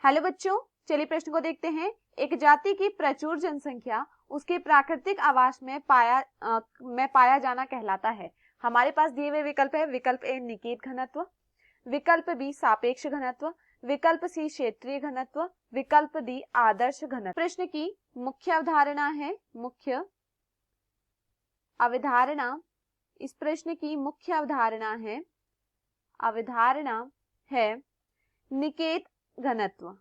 Hello बच्चों, चलिए प्रश्न को देखते हैं। एक जाति की प्रचुर जनसंख्या उसके प्राकृतिक आवास में पाया जाना कहलाता है। हमारे पास दिए हुए विकल्प है। विकल्प ए निकेत घनत्व, विकल्प बी सापेक्ष घनत्व, विकल्प सी क्षेत्रीय घनत्व, विकल्प डी आदर्श घनत्व। प्रश्न की मुख्य अवधारणा है इस प्रश्न की मुख्य अवधारणा है निकेत घनत्व।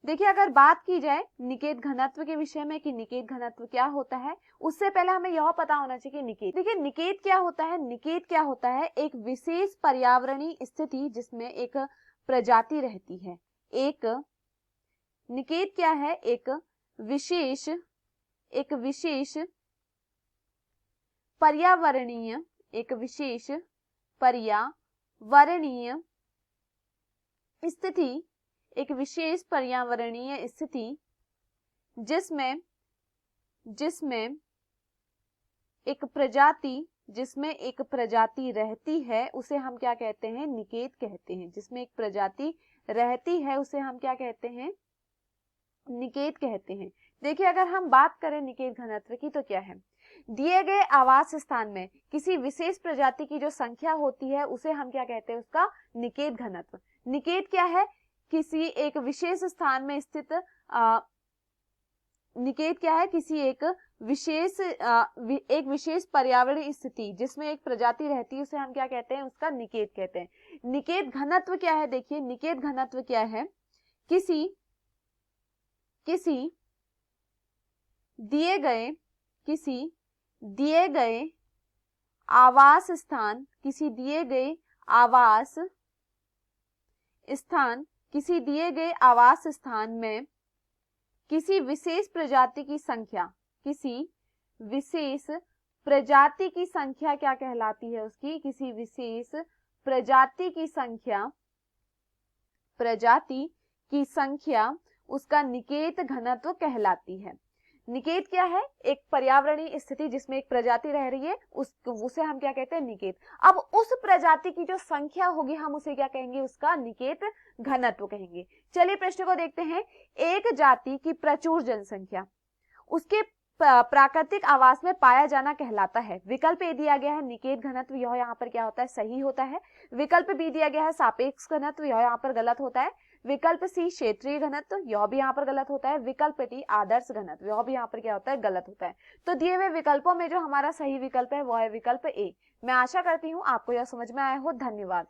देखिए, अगर बात की जाए निकेत घनत्व के विषय में कि निकेत घनत्व क्या होता है, उससे पहले हमें यह पता होना चाहिए कि निकेत क्या होता है। निकेत क्या होता है? एक विशेष पर्यावरणीय स्थिति जिसमें एक प्रजाति रहती है। निकेत क्या है? एक विशेष पर्यावरणीय स्थिति, जिसमें एक प्रजाति रहती है, उसे हम क्या कहते हैं? निकेत कहते हैं। जिसमें एक प्रजाति रहती है उसे हम क्या कहते हैं? निकेत कहते हैं। देखिए, अगर हम बात करें निकेत घनत्व की तो क्या है? दिए गए आवास स्थान में किसी विशेष प्रजाति की जो संख्या होती है उसे हम क्या कहते हैं? उसका निकेत घनत्व। निकेत क्या है? किसी एक विशेष स्थान में स्थित निकेत क्या है? किसी एक विशेष पर्यावरणीय स्थिति जिसमें एक प्रजाति रहती है उसे हम क्या कहते हैं? उसका निकेत कहते हैं। निकेत घनत्व क्या है? देखिए, निकेत घनत्व क्या है? किसी दिए गए आवास स्थान में किसी विशेष प्रजाति की संख्या क्या कहलाती है? उसकी किसी विशेष प्रजाति की संख्या उसका निकेत घनत्व कहलाती है। निकेत क्या है? एक पर्यावरणीय स्थिति जिसमें एक प्रजाति रह रही है, उसे हम क्या कहते हैं? निकेत। अब उस प्रजाति की जो संख्या होगी हम उसे क्या कहेंगे? उसका निकेत घनत्व कहेंगे। चलिए प्रश्न को देखते हैं। एक जाति की प्रचुर जनसंख्या उसके प्राकृतिक आवास में पाया जाना कहलाता है। विकल्प ए दिया गया है निकेत घनत्व, यह यहाँ पर क्या होता है? सही होता है। विकल्प बी दिया गया है सापेक्ष घनत्व, यह यहाँ पर गलत होता है। विकल्प सी क्षेत्रीय घनत्व, यह भी यहाँ पर गलत होता है। विकल्प डी आदर्श घनत्व, यह भी यहाँ पर क्या होता है? गलत होता है। तो दिए हुए विकल्पों में जो हमारा सही विकल्प है वह है विकल्प ए। मैं आशा करती हूँ आपको यह समझ में आया हो। धन्यवाद।